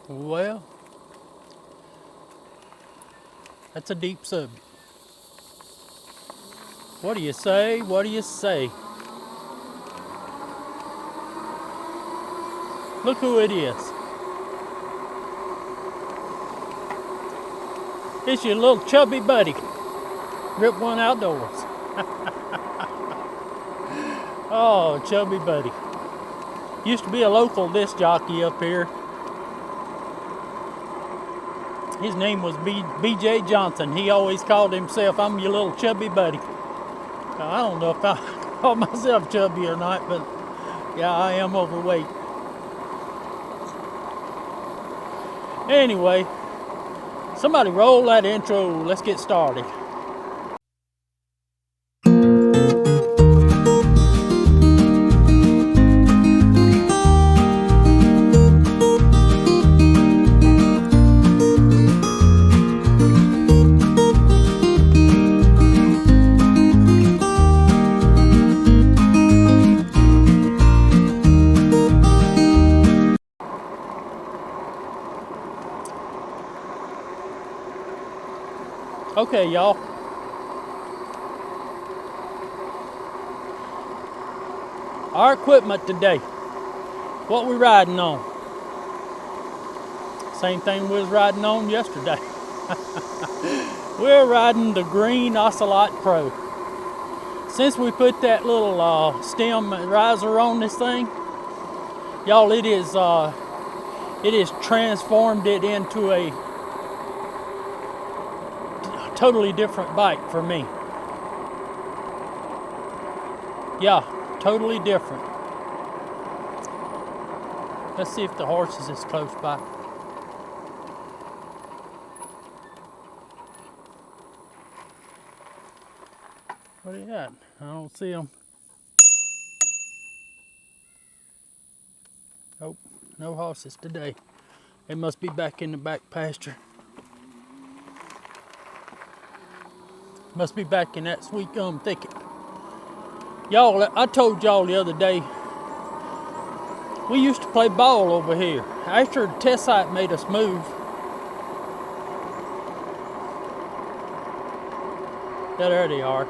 Well, that's a deep subject. What do you say? What do you say? Look who it is. It's your little chubby buddy. Rip One Outdoors. Oh, chubby buddy. Used to be a local disc jockey up here. His name was B.J. Johnson. He always called himself, "I'm your little chubby buddy." Now, I don't know if I call myself chubby or not, but yeah, I am overweight. Anyway, somebody roll that intro. Let's get started. Okay, y'all. Our equipment today. What we riding on? Same thing we was riding on yesterday. We're riding the green Ocelot Pro. Since we put that little stem riser on this thing, y'all, it is transformed it into a totally different bike for me. Yeah, totally different. Let's see if the horses is close by. What are you at? I don't see them. Nope, no horses today. They must be back in the back pasture. Must be back in that sweet gum thicket. Y'all, I told y'all the other day, we used to play ball over here. After the test site made us move, yeah, there they are.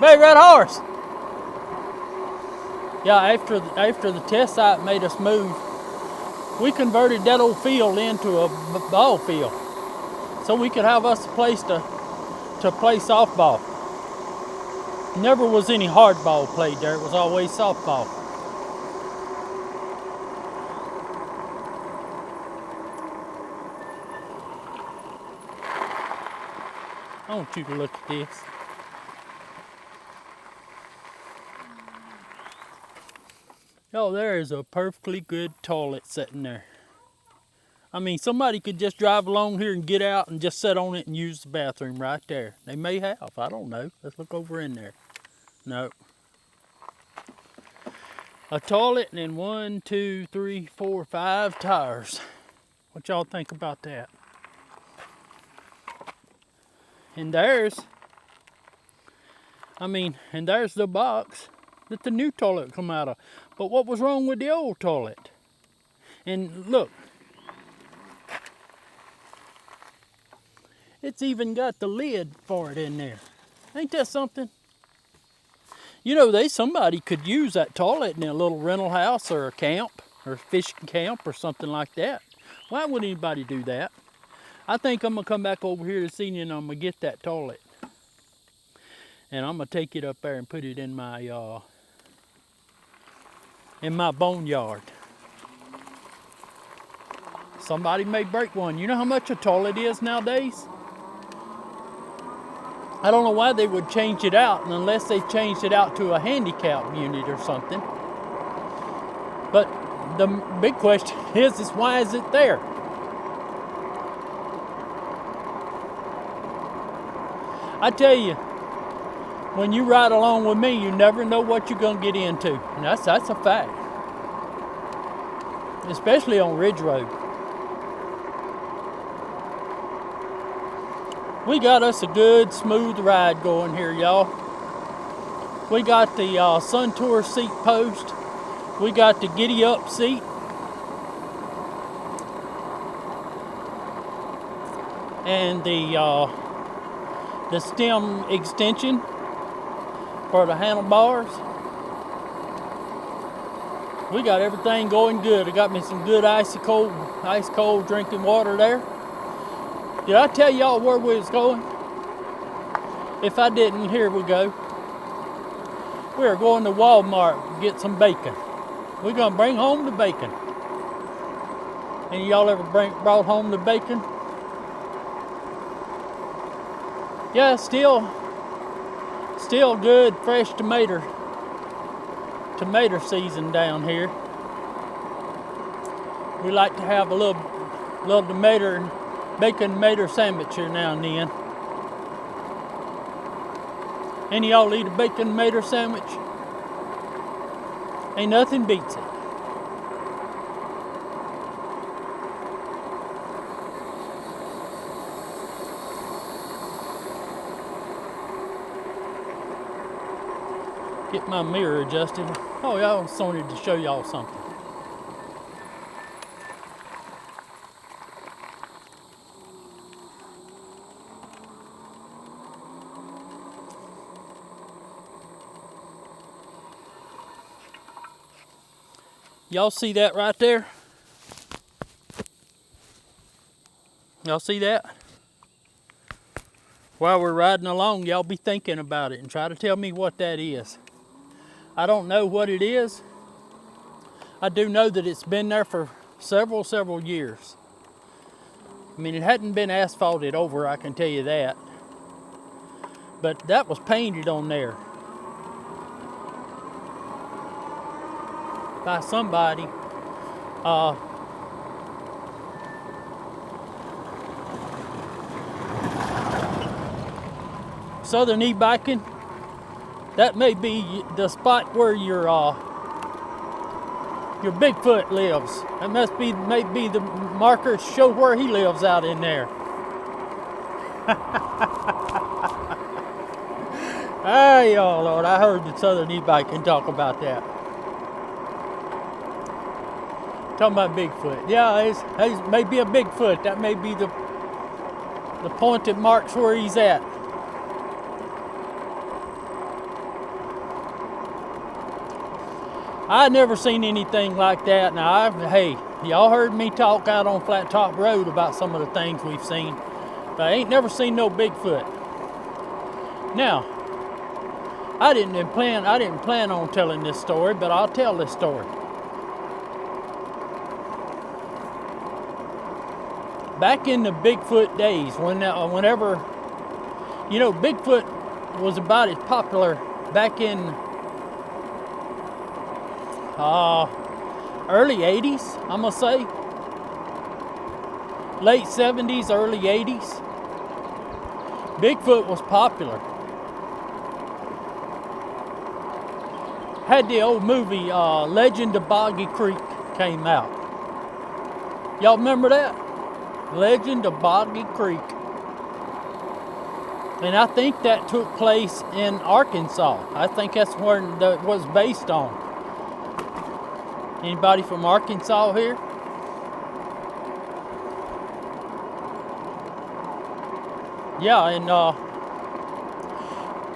Big red horse! Yeah, after the test site made us move, we converted that old field into a ball field, so we could have us a place to play softball. Never was any hardball played there. It was always softball. I want you to look at this. Oh, there is a perfectly good toilet sitting there. I mean, somebody could just drive along here and get out and just sit on it and use the bathroom right there. They may have. I don't know. Let's look over in there. No. A toilet and then 1, 2, 3, 4, 5 tires. What y'all think about that? And there's the box that the new toilet come out of. But what was wrong with the old toilet? And look, it's even got the lid for it in there. Ain't that something? You know, somebody could use that toilet in a little rental house or a camp or fishing camp or something like that. Why would anybody do that? I think I'm going to come back over here this evening and I'm going to get that toilet. And I'm going to take it up there and put it in my boneyard. Somebody may break one. You know how much a toilet is nowadays? I don't know why they would change it out unless they changed it out to a handicap unit or something. But the big question is why is it there? I tell you, when you ride along with me, you never know what you're going to get into. And that's a fact. Especially on Ridge Road. We got us a good smooth ride going here, y'all. We got the Sun Tour seat post. We got the giddy up seat. and the stem extension for the handlebars. We got everything going good. I got me some good ice cold drinking water there. Did I tell y'all where we was going? If I didn't, here we go. We're going to Walmart to get some bacon. We're gonna bring home the bacon. Any of y'all ever brought home the bacon? Yeah, still good, fresh tomato season down here. We like to have a little bacon tomato sandwich here now and then. Any of y'all eat a bacon tomato sandwich? Ain't nothing beats it. Get my mirror adjusted. Oh, yeah, I just wanted to show y'all something. Y'all see that right there? Y'all see that? While we're riding along, y'all be thinking about it and try to tell me what that is. I don't know what it is. I do know that it's been there for several years. I mean, it hadn't been asphalted over, I can tell you that. But that was painted on there by somebody. Southern e-biking, that may be the spot where your Bigfoot lives. That may be the marker to show where he lives out in there. Hey, oh Lord, I heard the Southern e-biking talk about that. Talking about Bigfoot. Yeah, it's maybe a Bigfoot. That may be the point that marks where he's at. I never seen anything like that. Now, hey, y'all heard me talk out on Flat Top Road about some of the things we've seen, but I ain't never seen no Bigfoot. Now, I didn't plan on telling this story, but I'll tell this story. Back in the Bigfoot days, whenever, you know, Bigfoot was about as popular back in early 80s, I'm gonna say. Late 70s, early 80s. Bigfoot was popular. Had the old movie Legend of Boggy Creek came out. Y'all remember that? Legend of Boggy Creek. And I think that took place in Arkansas. I think that's where that was based on. Anybody from Arkansas here? Yeah, and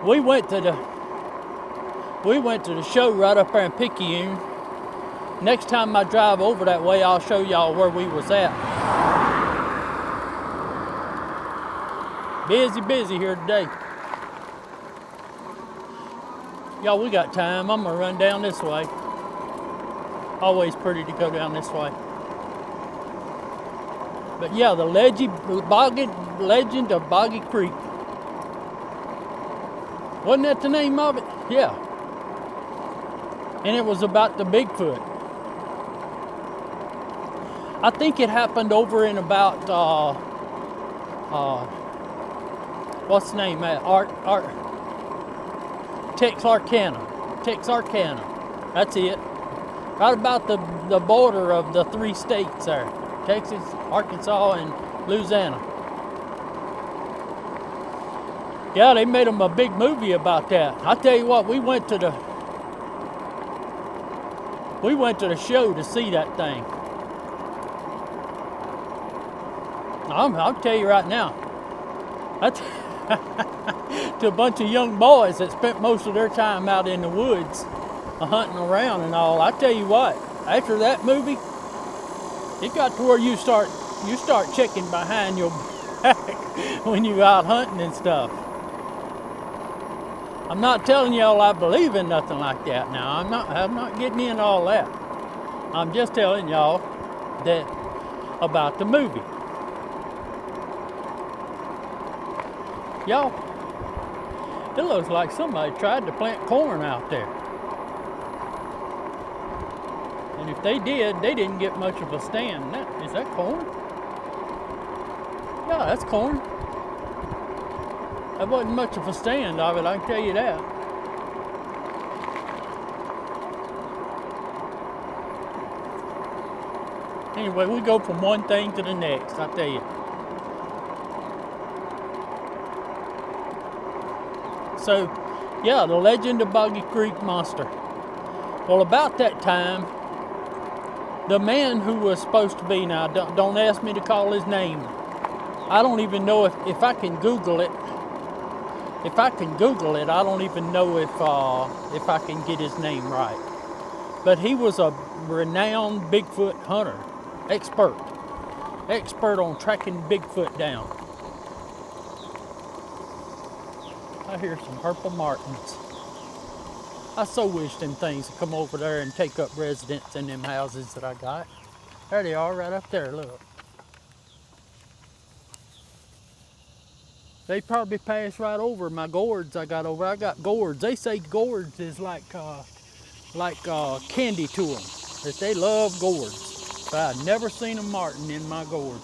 we went to the show right up there in Picayune. Next time I drive over that way, I'll show y'all where we was at. Busy here today. Y'all, we got time. I'm gonna run down this way. Always pretty to go down this way. But yeah, the Legend of Boggy Creek. Wasn't that the name of it? Yeah. And it was about the Bigfoot. I think it happened over in about what's the name? Texarkana. That's it. Right about the border of the 3 states there. Texas, Arkansas, and Louisiana. Yeah, they made them a big movie about that. I tell you what, we went to the show to see that thing. I'll tell you right now, that's to a bunch of young boys that spent most of their time out in the woods, hunting around and all. I tell you what, after that movie, it got to where you start checking behind your back when you out hunting and stuff. I'm not telling y'all I believe in nothing like that now. I'm not getting into all that. I'm just telling y'all that about the movie. Y'all, it looks like somebody tried to plant corn out there. And if they did, they didn't get much of a stand. Is that corn? Yeah, that's corn. That wasn't much of a stand of it, I can tell you that. Anyway, we go from one thing to the next, I tell you. So, yeah, the legend of Boggy Creek Monster. Well, about that time, the man who was supposed to be, now don't ask me to call his name. I don't even know if I can Google it. If I can Google it, I don't even know if I can get his name right. But he was a renowned Bigfoot hunter, expert on tracking Bigfoot down. I hear some purple martins. I so wish them things would come over there and take up residence in them houses that I got. There they are, right up there, look. They probably pass right over my gourds I got over. I got gourds. They say gourds is like candy to them. That they love gourds. But I've never seen a martin in my gourds.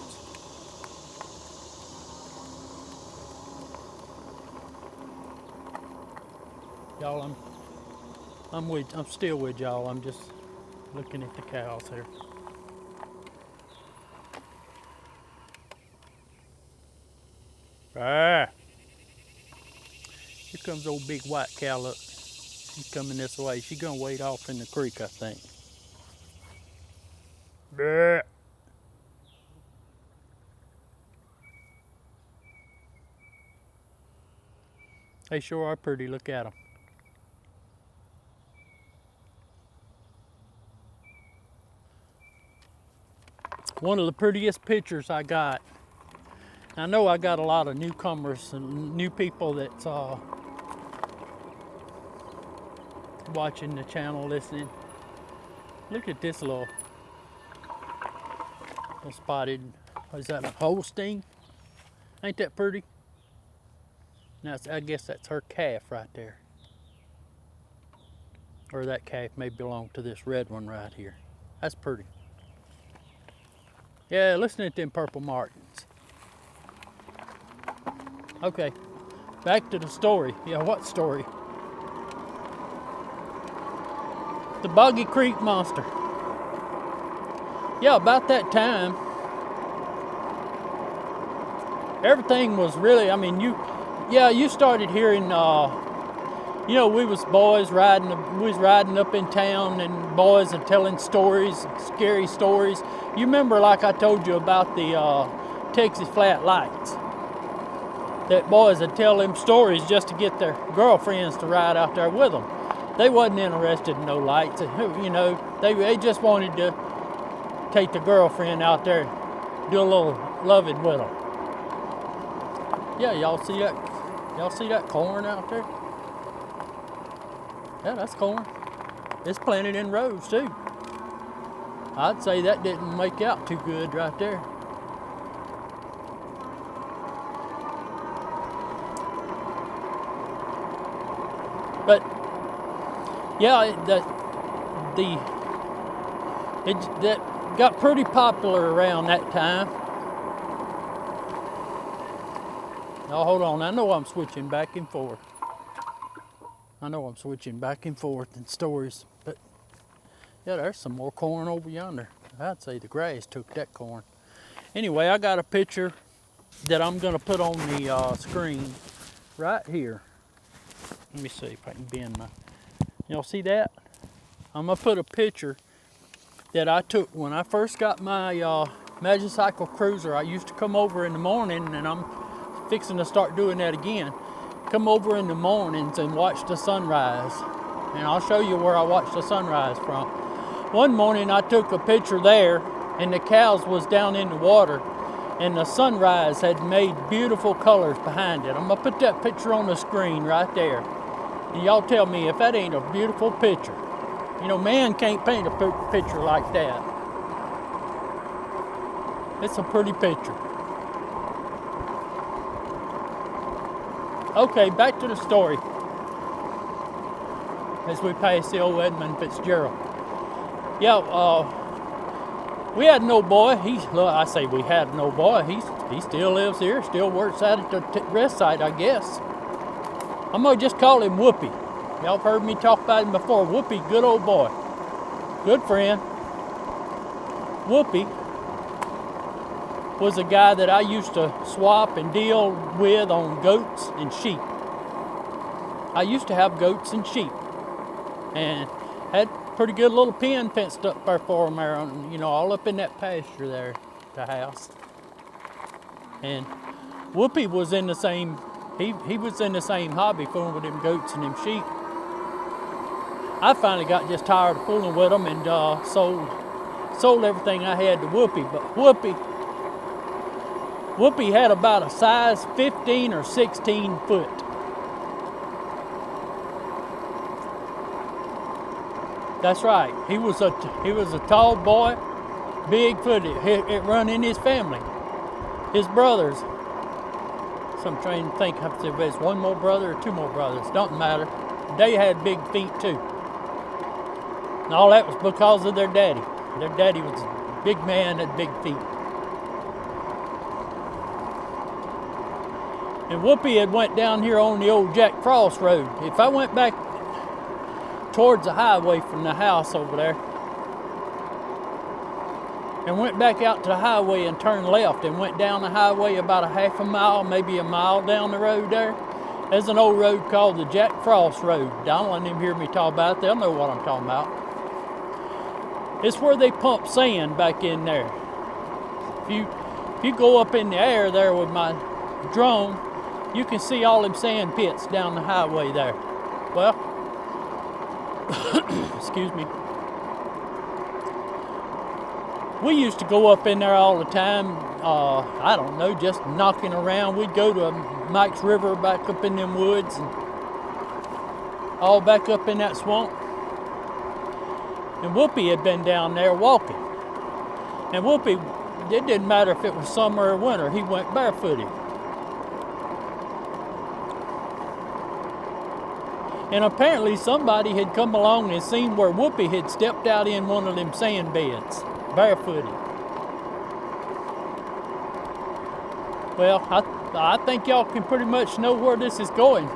Y'all, I'm still with y'all. I'm just looking at the cows here. Ah! Here comes old big white cow, look. She's coming this way. She's gonna wade off in the creek, I think. Bah. They sure are pretty, look at them. One of the prettiest pictures I got. I know I got a lot of newcomers and new people that's watching the channel, listening. Look at this little spotted, what is that, a Holstein? Ain't that pretty? I guess that's her calf right there. Or that calf may belong to this red one right here. That's pretty. Yeah, listen to them purple martins. Okay, back to the story. Yeah, what story? The Boggy Creek Monster. Yeah, about that time, everything was really, I mean, you started hearing, we was boys we was riding up in town and boys are telling stories, scary stories. You remember, like I told you about the Texas Flat Lights. That boys would tell them stories just to get their girlfriends to ride out there with them. They wasn't interested in no lights, they just wanted to take the girlfriend out there and do a little loving with them. Yeah, y'all see that? Y'all see that corn out there? Yeah, that's corn. It's planted in rows too. I'd say that didn't make out too good right there. But yeah, that got pretty popular around that time. Now hold on, I know I'm switching back and forth. In stories, but yeah, there's some more corn over yonder. I'd say the grass took that corn. Anyway, I got a picture that I'm gonna put on the screen right here. Let me see if I can bend my, y'all see that? I'm gonna put a picture that I took when I first got my Magicycle cruiser. I used to come over in the morning, and I'm fixing to start doing that again. Come over in the mornings and watch the sunrise. And I'll show you where I watched the sunrise from. One morning I took a picture there, and the cows was down in the water, and the sunrise had made beautiful colors behind it. I'm gonna put that picture on the screen right there. And y'all tell me if that ain't a beautiful picture. You know, man can't paint a picture like that. It's a pretty picture. Okay, back to the story. As we pass the old Edmund Fitzgerald. Yeah, we had an old boy. I say we had an old boy. He still lives here, still works out at the rest site, I guess. I'm gonna just call him Whoopi. Y'all have heard me talk about him before. Whoopi, good old boy. Good friend. Whoopi was a guy that I used to swap and deal with on goats and sheep. I used to have goats and sheep, and had pretty good little pen fenced up there for them there, you know, all up in that pasture there, the house. And Whoopi was in the same, he was in the same hobby, fooling with them goats and them sheep. I finally got just tired of fooling with them and sold everything I had to Whoopi. But Whoopi had about a size 15 or 16 foot. That's right. He was a tall boy, big-footed. It run in his family. His brothers. So I'm trying to think if there's one more brother or two more brothers. Doesn't matter. They had big feet too. And all that was because of their daddy. Their daddy was a big man and big feet. And Whoopi had went down here on the old Jack Frost Road. If I went back towards the highway from the house over there and went back out to the highway and turned left and went down the highway about a half a mile, maybe a mile down the road there's an old road called the Jack Frost Road. Don't let them hear me talk about it. They'll know what I'm talking about. It's where they pump sand back in there. If you go up in the air there with my drone, you can see all them sand pits down the highway there. Well, excuse me. We used to go up in there all the time, I don't know, just knocking around. We'd go to Mike's River back up in them woods and all back up in that swamp. And Whoopi had been down there walking. And Whoopi, it didn't matter if it was summer or winter, he went barefooted. And apparently somebody had come along and seen where Whoopi had stepped out in one of them sand beds, barefooted. Well, I think y'all can pretty much know where this is going.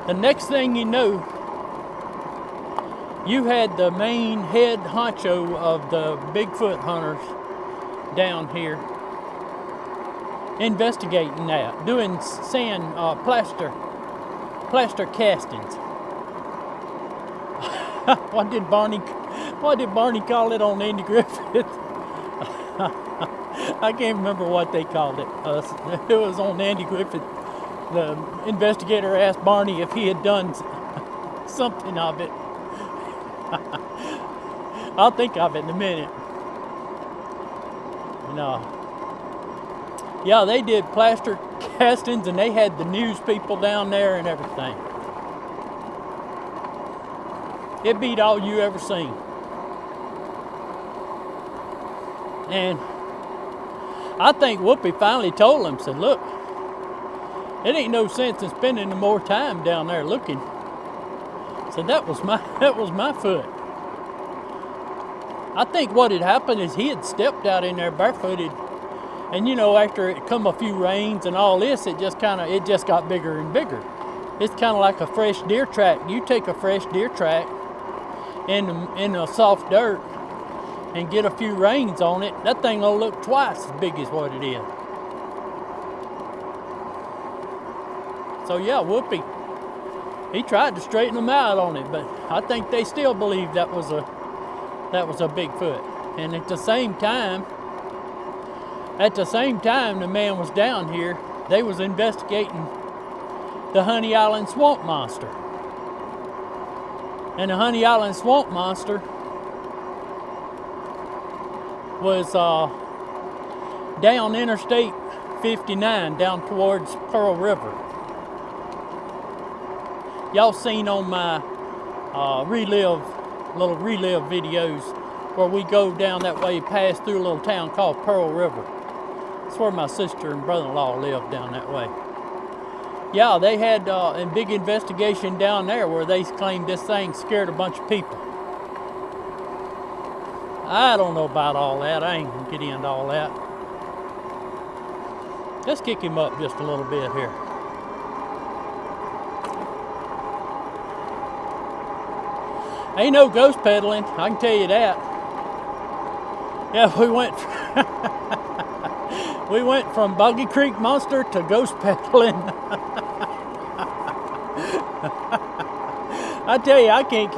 The next thing you know, you had the main head honcho of the Bigfoot hunters down here investigating that, doing sand, plaster castings. What did Barney call it on Andy Griffith? I can't remember what they called it. It was on Andy Griffith. The investigator asked Barney if he had done something of it. I'll think of it in a minute. No. Yeah, they did plaster castings and they had the news people down there and everything. It beat all you ever seen. And I think Whoopi finally told him, said, look, it ain't no sense in spending more time down there looking. So that was my foot. I think what had happened is he had stepped out in there barefooted, and you know, after it come a few rains and all this, it just got bigger and bigger. It's kind of like a fresh deer track. You take a fresh deer track in the soft dirt and get a few rains on it, that thing will look twice as big as what it is. So yeah, Whoopi, he tried to straighten them out on it, but I think they still believe that was a Bigfoot. And at the same time, At the same time the man was down here, they was investigating the Honey Island swamp monster. And the Honey Island swamp monster was down Interstate 59 down towards Pearl River. Y'all seen on my little relive videos where we go down that way, pass through a little town called Pearl River. That's where my sister and brother-in-law lived, down that way. Yeah, they had a big investigation down there where they claimed this thing scared a bunch of people. I don't know about all that. I ain't gonna get into all that. Let's kick him up just a little bit here. Ain't no ghost pedaling, I can tell you that. Yeah, we went from Buggy Creek Monster to ghost pedaling. I tell you, I can't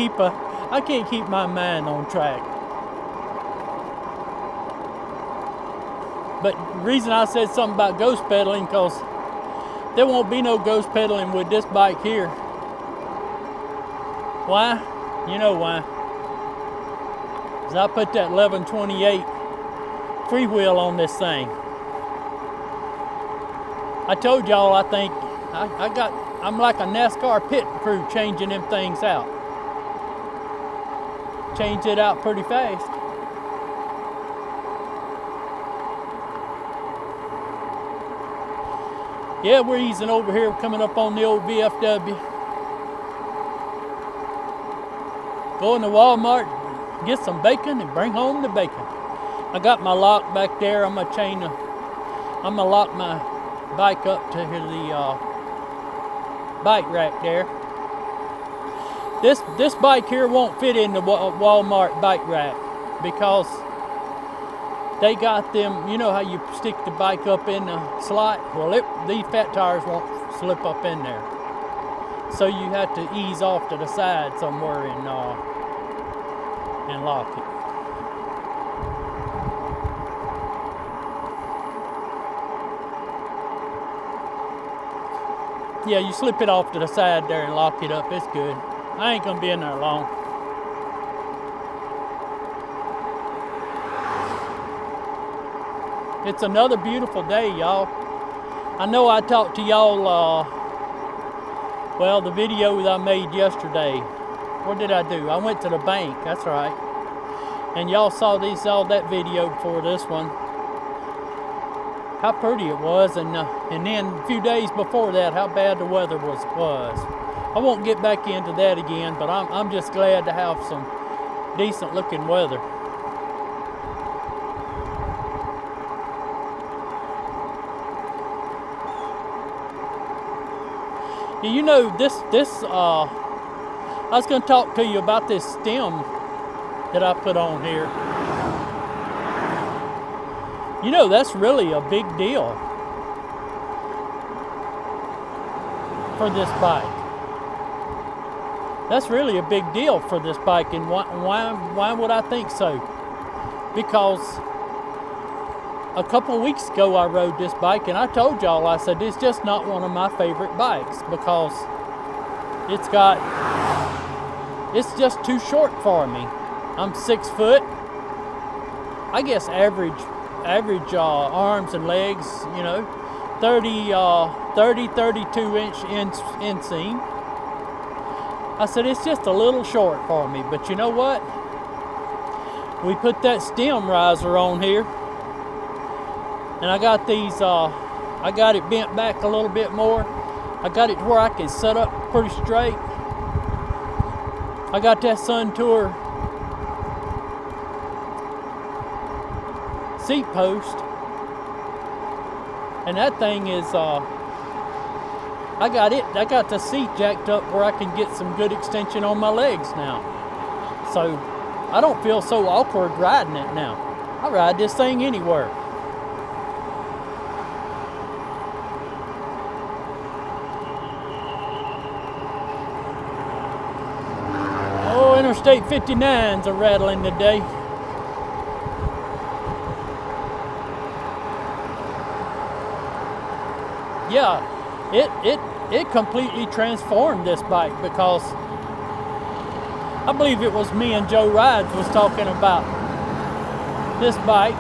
keep my mind on track. But the reason I said something about ghost pedaling, because there won't be no ghost pedaling with this bike here. Why? You know why. Because I put that 1128 Freewheel on this thing. I told y'all, I think I'm like a NASCAR pit crew changing them things out. Change it out pretty fast. Yeah, we're easing over here, coming up on the old VFW. Going to Walmart, get some bacon and bring home the bacon. I got my lock back there. I'm gonna lock my bike up to the bike rack there. This bike here won't fit in the Walmart bike rack because they got them, you know how you stick the bike up in the slot? Well, these fat tires won't slip up in there. So you have to ease off to the side somewhere and lock it. Yeah, you slip it off to the side there and lock it up. It's good. I ain't gonna be in there long. It's another beautiful day, y'all. I know I talked to y'all, well, the video that I made yesterday. What did I do? I went to the bank, that's right. And y'all saw that video before this one. How pretty it was, and then a few days before that, how bad the weather was. I won't get back into that again, but I'm just glad to have some decent looking weather. You know, I was going to talk to you about this stem that I put on here. You know, that's really a big deal for this bike. That's really a big deal for this bike, and why would I think so? Because a couple of weeks ago I rode this bike, and I told y'all, I said, it's just not one of my favorite bikes because it's just too short for me. I'm 6 foot. I guess average arms and legs, you know, 32 inch inseam. I said, it's just a little short for me, but you know what? We put that stem riser on here, and I got these, I got it bent back a little bit more. I got it to where I can set up pretty straight. I got that Sun Tour seat post, and that thing is, I got the seat jacked up where I can get some good extension on my legs now. So I don't feel so awkward riding it now. I ride this thing anywhere. Oh, Interstate 59's a rattling today. yeah, it completely transformed this bike, because I believe it was me and Joe Rides was talking about this bike,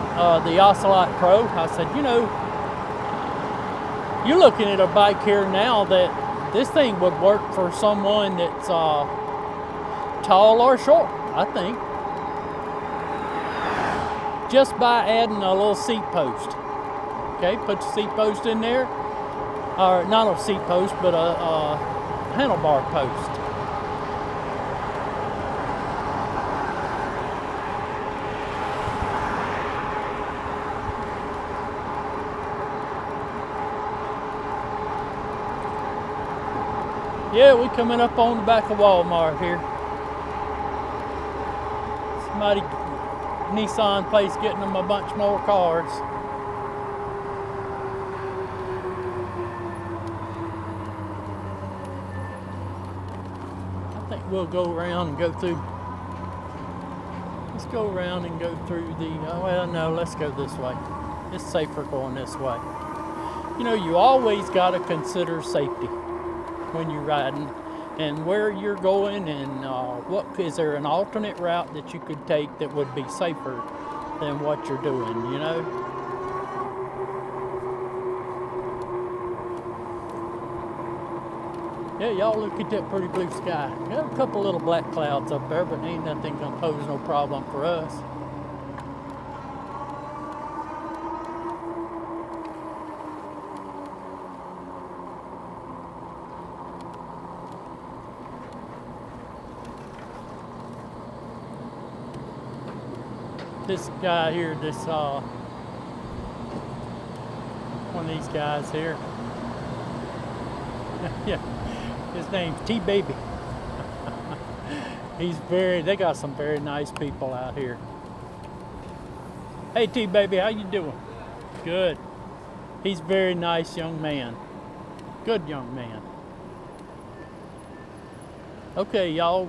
the Ocelot Pro. I said, you know, you're looking at a bike here now that this thing would work for someone that's tall or short, I think. Just by adding a little seat post. Okay, put the seat post in there. Or not a seat post, but a handlebar post. Yeah, we coming up on the back of Walmart here. Somebody, Nissan place getting them a bunch more cars. I think we'll go around and go through. Let's go around and go through the, well, no, let's go this way. It's safer going this way. You know, you always got to consider safety when you're riding, and where you're going, and what is there an alternate route that you could take that would be safer than what you're doing, you know? Yeah, y'all look at that pretty blue sky. Got a couple little black clouds up there, but ain't nothing gonna pose no problem for us. This guy here, one of these guys here. Yeah, his name's T-Baby. They got some very nice people out here. Hey T-Baby, how you doing? Good. He's a very nice young man. Good young man. Okay, y'all,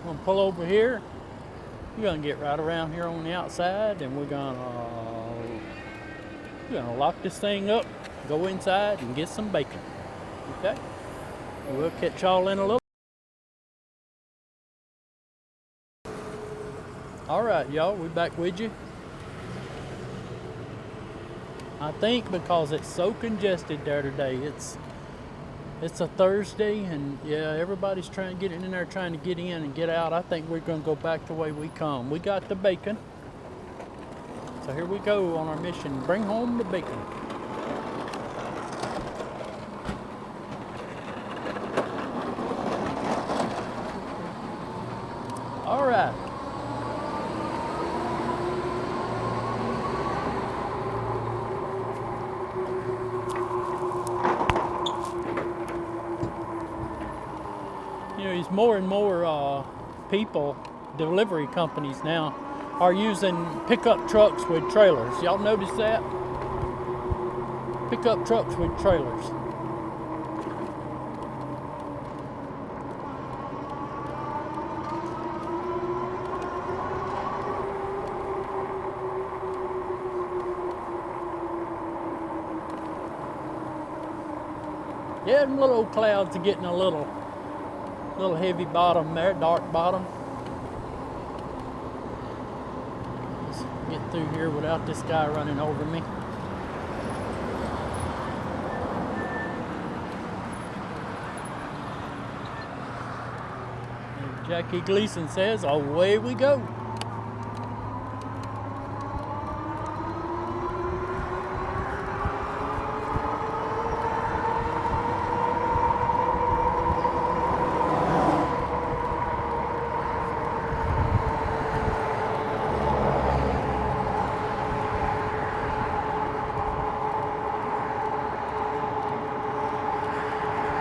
I'm gonna pull over here. We're gonna get right around here on the outside, and we're gonna lock this thing up, go inside and get some bacon. Okay? We'll catch y'all in a little. All right, y'all, we back with you. I think because it's so congested there today, it's a Thursday, and yeah, everybody's trying to get in there, trying to get in and get out. I think we're gonna go back the way we come. We got the bacon. So here we go on our mission. Bring home the bacon. All right. You know, there's more and more people, delivery companies now, are using pickup trucks with trailers. Y'all notice that? Pickup trucks with trailers. Yeah, them little old clouds are getting a little heavy bottom there, dark bottom. Let's get through here without this guy running over me. And Jackie Gleason says, away we go.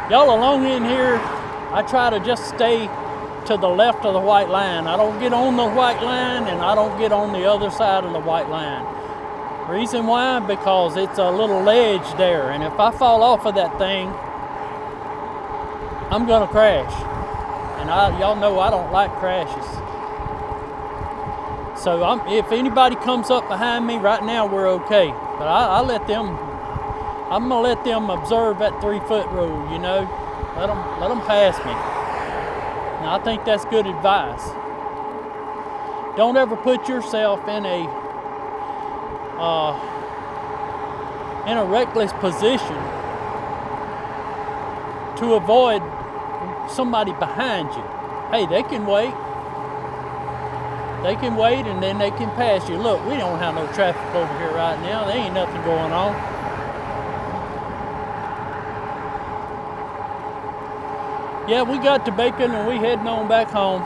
Y'all along in here, I try to just stay to the left of the white line. I don't get on the white line, and I don't get on the other side of the white line. Reason why? Because it's a little ledge there, and if I fall off of that thing, I'm gonna crash. And y'all know I don't like crashes. So if anybody comes up behind me right now, we're okay. But I let them I'm gonna let them observe that 3-foot rule, you know. Let them pass me. And I think that's good advice. Don't ever put yourself in a reckless position to avoid somebody behind you. Hey, they can wait. They can wait and then they can pass you. Look, we don't have no traffic over here right now. There ain't nothing going on. Yeah, we got the bacon and we heading on back home.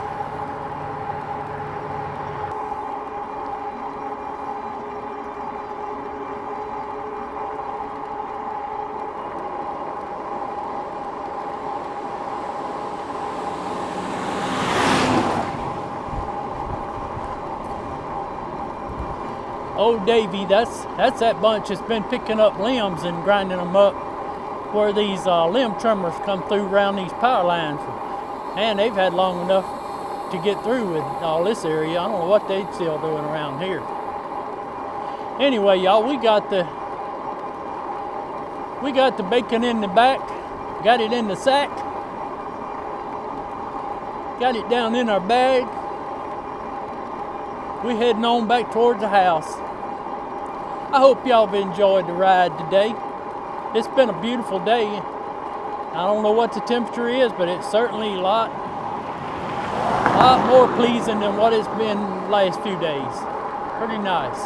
Old Davy, that's that bunch that's been picking up limbs and grinding them up where these limb trimmers come through around these power lines. And they've had long enough to get through with all this area. I don't know what they're still doing around here. Anyway, y'all, we got the bacon in the back, got it in the sack, got it down in our bag. We're heading on back towards the house. I hope y'all have enjoyed the ride today. It's been a beautiful day. I don't know what the temperature is, but it's certainly a lot more pleasing than what it's been the last few days. Pretty nice.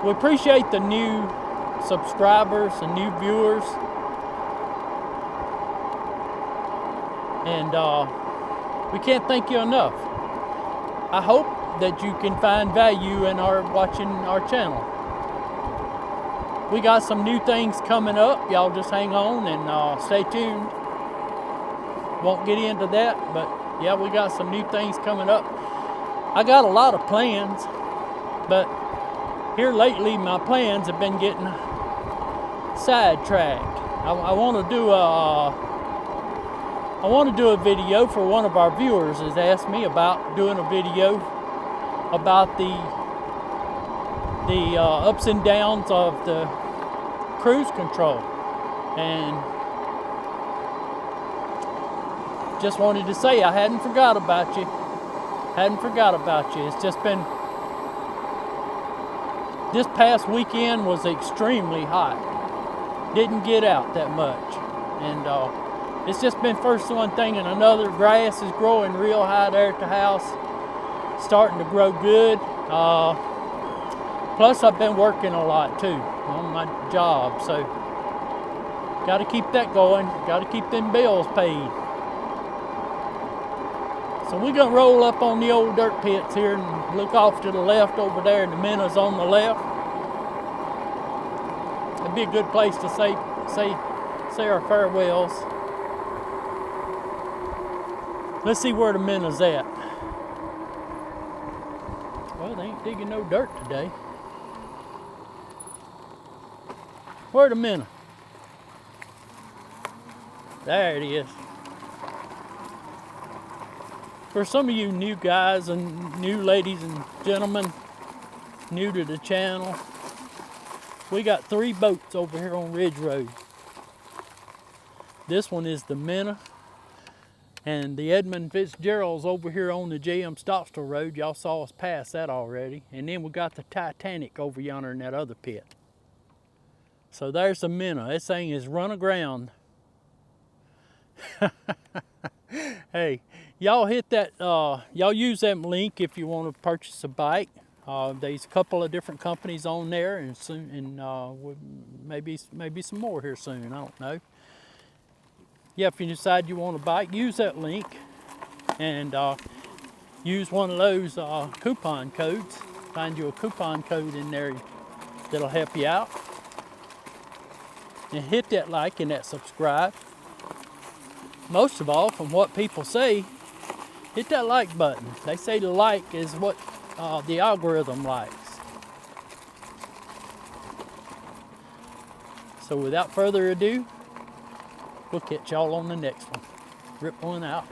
We appreciate the new subscribers and new viewers. And we can't thank you enough. I hope that you can find value in watching our channel. We got some new things coming up. Y'all just hang on and stay tuned. Won't get into that, but yeah, we got some new things coming up. I got a lot of plans, but here lately my plans have been getting sidetracked. I want to do a video for one of our viewers has asked me about doing a video about the ups and downs of the cruise control, and just wanted to say I hadn't forgot about you. It's just been, this past weekend was extremely hot. Didn't get out that much, and it's just been first one thing and another. Grass is growing real high there at the house, starting to grow good. Plus I've been working a lot too on my job, so got to keep that going. Got to keep them bills paid. So we're gonna roll up on the old dirt pits here and look off to the left over there, and the Minna's on the left. It'd be a good place to say our farewells. Let's see where the Minna's at. Well, they ain't digging no dirt today. Where the Minna? There it is. For some of you new guys and new ladies and gentlemen new to the channel, we got 3 boats over here on Ridge Road. This one is the Minna, and the Edmund Fitzgerald's over here on the J.M. Stockstill Road. Y'all saw us pass that already. And then we got the Titanic over yonder in that other pit. So there's the Minna. This thing is run aground. Hey, y'all hit that, y'all use that link if you want to purchase a bike. There's a couple of different companies on there, and soon, and maybe some more here soon. I don't know. Yeah, if you decide you want a bike, use that link and use one of those coupon codes. Find you a coupon code in there that'll help you out. And hit that like and that subscribe. Most of all, from what people say, hit that like button. They say the like is what the algorithm likes. So without further ado, we'll catch y'all on the next one. Rip one out.